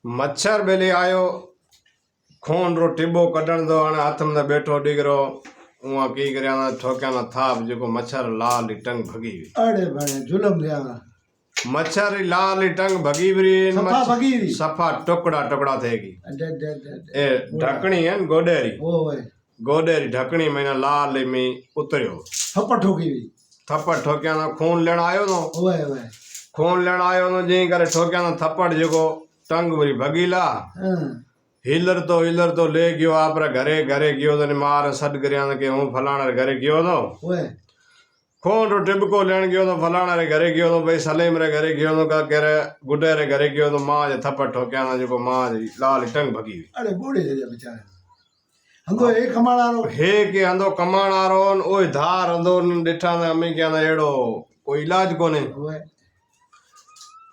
मच्छर बेली आयो खून रो टिब्बो कढण दो हाणे हथ में बैठो डिगरो उहा की करया ना ठोकिया ना थाप जेको मच्छर लाल री टंग भगी हुई। अरे भाई जुलम दिया मच्छर री लाल री टंग भगी वरी सफा भगी हुई सफा टुकड़ा टुकड़ा थेगी। ए ढकणी है गोडेरी ओ भाई गोडेरी ढकणी मैंने लाल में उतरियो थप्पड़ ठोकी हुई थप्पड़ ठोकिया ना खून लेण आयो नो ओए ओए खून लेण आयो नो जी करे ठोकिया ना थप्पड़ जेको टंग वरी भगीला हिलर तो ले गयो आपरे घरे घरे गयो तो मार सड करया के हूं फलाणा रे घरे गयो तो ओए खून रो टिबको लेण गयो तो फलाणा रे घरे गयो तो भाई सलेम रे घरे गयो तो का करे गुड्डे रे घरे गयो तो मां जे थप्पड़ ठोकिया ना जेको मां जी लाल टंग भगी हुई। अरे बूढ़े जे बेचारे हंदो एक कमाणारो हे के हंदो कमाणारो ओए धार हंदो डिठा ना हमें क्या ना एड़ो कोई इलाज कोने ओए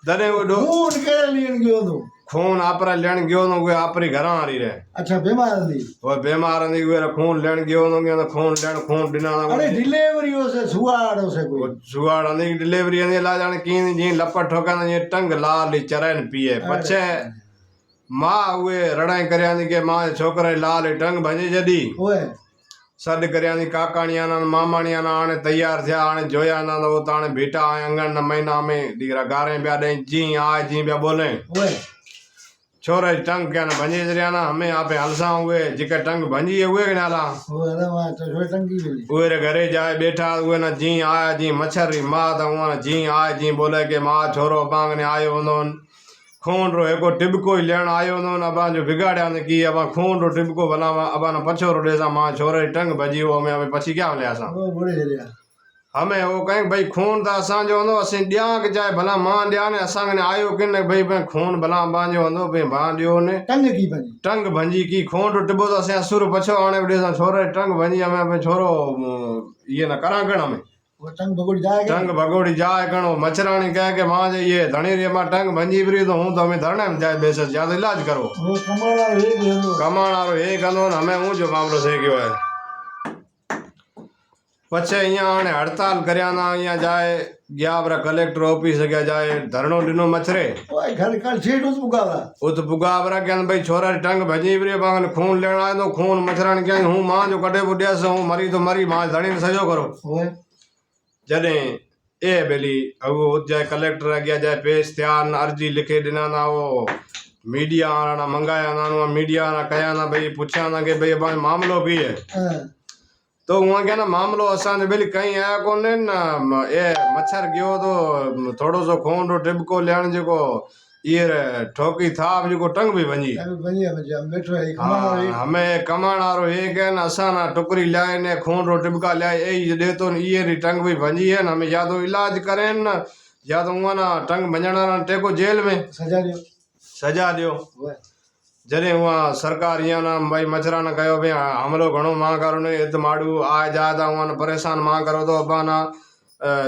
दने वो खून के लेण गयो तो खून आपरा लेण गयो नो वे आपरी घरा आ रही रे अच्छा बीमार थी वो बीमार नी वे खून लेण गयो नो के खून लेण खून दिना ना अरे डिलीवरी हो से सुवाड़ो से कोई सुवाड़ा नी डिलीवरी ने ला जाने की जी लपट ठोका ना ये टंग लाल चरन पिए पछे मां वे रड़ाई करया नी के मां छोकरे लाल टंग भजे जदी ओए सड करया नी काकाणिया ना मामाणिया ना आने तैयार थया आने जोया ना तो ताने बेटा अंगन न महीना में दीरा गारे ब्या दे जी आ जी ब्या बोले ओए छोरे टंग क्या ना भंजी जरिया ना हमें आपे हलसा हुए जिके टंग भंजी हुए के नाला ओए अरे वाह तो छोरे टंगी मिली उहे रे घरे जाए बैठा हुए ना जी आया जी मच्छर री मां ता हुआ जी आया जी बोले के मां छोरो बांग ने आयो होंदो खून रो एको टिबको ही लेण आयो होंदो ना बा जो बिगाड़या ने की अब खून रो टिबको भला अब ना पछो रो देसा मां छोरे टंग भजी हो हमें अब पछी क्या ले आसा ओ बूढ़े जे हमें वो कहीं भाई खून तो असा जो होंदो असीं ॾियां के चाहे भला मां ॾियां ने असां ने आयो कि न भाई भाई खून भला बांजो होंदो भाई मां ॾियो ने टंग की बनी टंग भंजी की खून रो टिबो तो असीं असुर पछो आणे ॾे सा छोरे टंग भंजी हमें भाई छोरो ये न करा गण में वो टंग भगोड़ी जाए टंग भगोड़ी जाए गणो मच्छराणी कहे के मां जे ये धणी रे मां टंग भंजी वरी तो हूं तो हमें धरणे में जाए बेस ज्यादा इलाज करो वो कमाड़ा हे गयो कमाणारो हे कंदो हमें हूं जो मामलो से गयो है पछे अहियां हाणे हड़ताल करया ना अहियां जाए गया बरा कलेक्टर ऑफिस गया जाए धरणो ॾिनो मच्छरे ओए घर कल छेड़ उस पुगावा उत पुगावरा के भाई छोरा री टंग भजी वरी बांगन खून लेण आयो तो खून मच्छराणी के हूं मां जो कढे बुड्यास हूं मरी तो मरी मां धणी ने सजो करो ओए जने ए बेली अब जाए कलेक्टर गया जाए पेश त्यान अर्जी लिखे दिना ना वो मीडिया ना मंगाया ना मीडिया ना कया ना भाई पूछा ना के भाई भाई मामलो की है तो वहाँ क्या ना मामलो असां बेली कहीं आया कोने ना ए मच्छर गयो तो थोड़ो सो खून रो टिबको लेण जेको ये ठोकी था जेको टंग भी भंजी बैठो है हाँ हमें कमाणारो एक है ना असां ना टुकरी लाए ने खून रो टिबका लाए ए दे तो ये री टंग भी भंजी है ना हमें या तो इलाज करें ना या तो वहाँ ना टंग भंजणा ना टेको जेल में सजा दियो जॾहिं उहा सरकार ईअं ना भाई मच्छरा न कयो भाई हमलो घणो मां करो ने हिते माण्हू आए जा त उहा न परेशान मां करो तो अबाना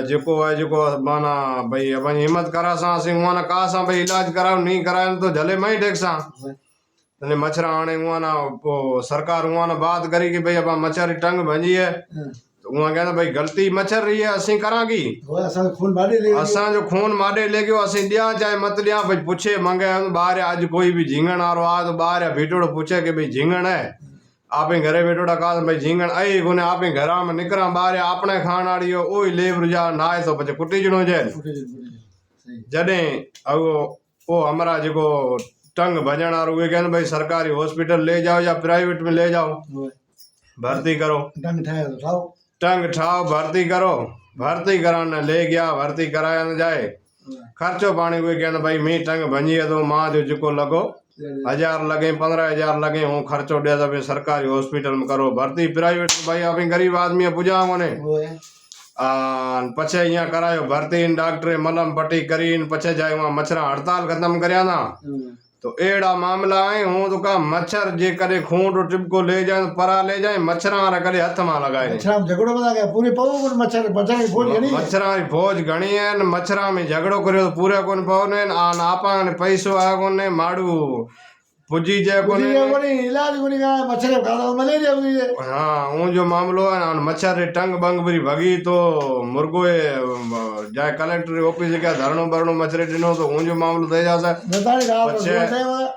जेको आहे जेको माना भाई अपन हिम्मत करा सां असीं उहा न का सां भाई इलाज करायो नहीं करायो तो झले मई टेक सां तने मच्छरा हाणे उहा न पोइ सरकार उहा न बात करी कि भाई अब मच्छर टंग भंजी है तो उहा कहंदा भाई गलती मच्छर रही है असीं करा की असांजो खून माॾे ले गयो असीं ॾियां चाहे मत ॾियां भाई पुछे मंगे ॿार अॼु कोई भी झींगण वारो आहे तो ॿार बीठोड़ो पूछे कि भाई झींगण है आपे घरे बैठोड़ा का भाई झींगण आई कोने आपे घरा में निकरा ॿार अपने खाण वाली ओ ही लेबर जा नाए तो पछे कुटीजणो जे जॾहिं वो हमारा जेको टंग भजण वारो उहे कहन भाई सरकारी हॉस्पिटल ले जाओ या प्राइवेट में ले जाओ भर्ती करो टंग ठाओ भर्ती करो भर्ती कराने ले गया भर्ती कराया न जाए खर्चो पानी हुए कहन भाई मी टंग भंजी है तो मां जो जिको लगो 1000 लगे 15,000 लगे हूँ खर्चो दे दे सरकारी हॉस्पिटल में करो भर्ती प्राइवेट भाई आप गरीब आदमी पुजा ने पछे यहाँ करायो भर्ती डॉक्टर मलम पट्टी करी पछे जाए वहाँ मच्छरा हड़ताल खत्म करया ना तो एड़ा मामला है हूँ तो का मच्छर जे करे खून रो टिबको ले जाए परा ले जाए मच्छरा रे करे हथ में लगाए झगड़ो बता गया पूरे पाओ मच्छर मच्छर की फौज घणी मच्छरा की फौज घणी है मच्छरा में झगड़ो करियो तो पूरे कोन पाओ ने आन आपा ने पैसो आ कोने माड़ू पुजी जे कोने कोनी इलाज कोनी का मच्छर खाना मलेरिया हुई है। हाँ वो जो मामलो है ना मच्छर रे टंग बंग भरी भगी तो मुर्गो जाए कलेक्टर ऑफिस क्या धरणो भरणो मच्छर दिनो तो वो जो मामलो दे जाता बताने का पछे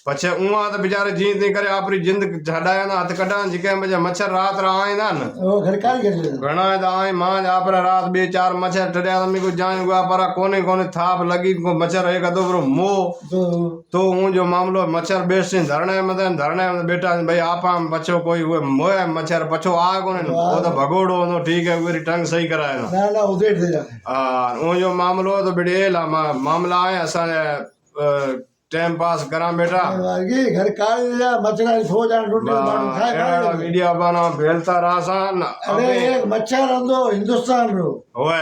पछे उहा तो बेचारे जीत नहीं करे आपरी जिंद छडाया ना हथ कढा जिके मजे मच्छर रात रा आइंदा न वो घर काल कर घणा दा आए मां आपरा रात बे चार मच्छर टड्या तमी को जान गया पर कोने कोने थाप लगी को मच्छर एक अदो बरो मो तो हूं जो मामलो मच्छर बेस धरने में बेटा भाई आपा बच्चो कोई हुए मोए मच्छर पछो आ कोने वो तो भगोड़ो नो ठीक है वो टंग सही कराए ना उधर दे जा हां वो जो मामलो तो बेड़ेला मामला है असा टाइम पास करा बेटा ये घर काल जा मच्छर खो जान रोटी मानो खाए मीडिया बना भेलता रासान अरे एक मच्छर अंदो हिंदुस्तान रो होए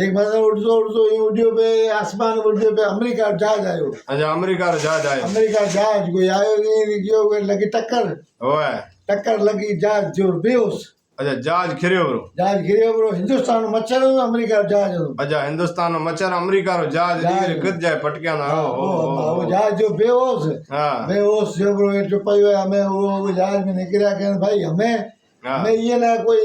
एक मतलब उड़तो वीडियो पे आसमान वीडियो पे अमेरिका जहाज आयो। अच्छा अमेरिका जहाज आयो अमेरिका जहाज कोई आयो नहीं गयो लगी टक्कर लगी जहाज जो बेहोश। अच्छा जहाज खिरियो ब्रो हिंदुस्तान मच्छर हो अमेरिका जहाज हो। अच्छा हिंदुस्तान मच्छर अमेरिका रो जहाज नीर गद जाए पटकिया ना वो जहाज जो बेहोश जो ब्रो जो पयो हमें वो जहाज में निकला के भाई हमें ये ना कोई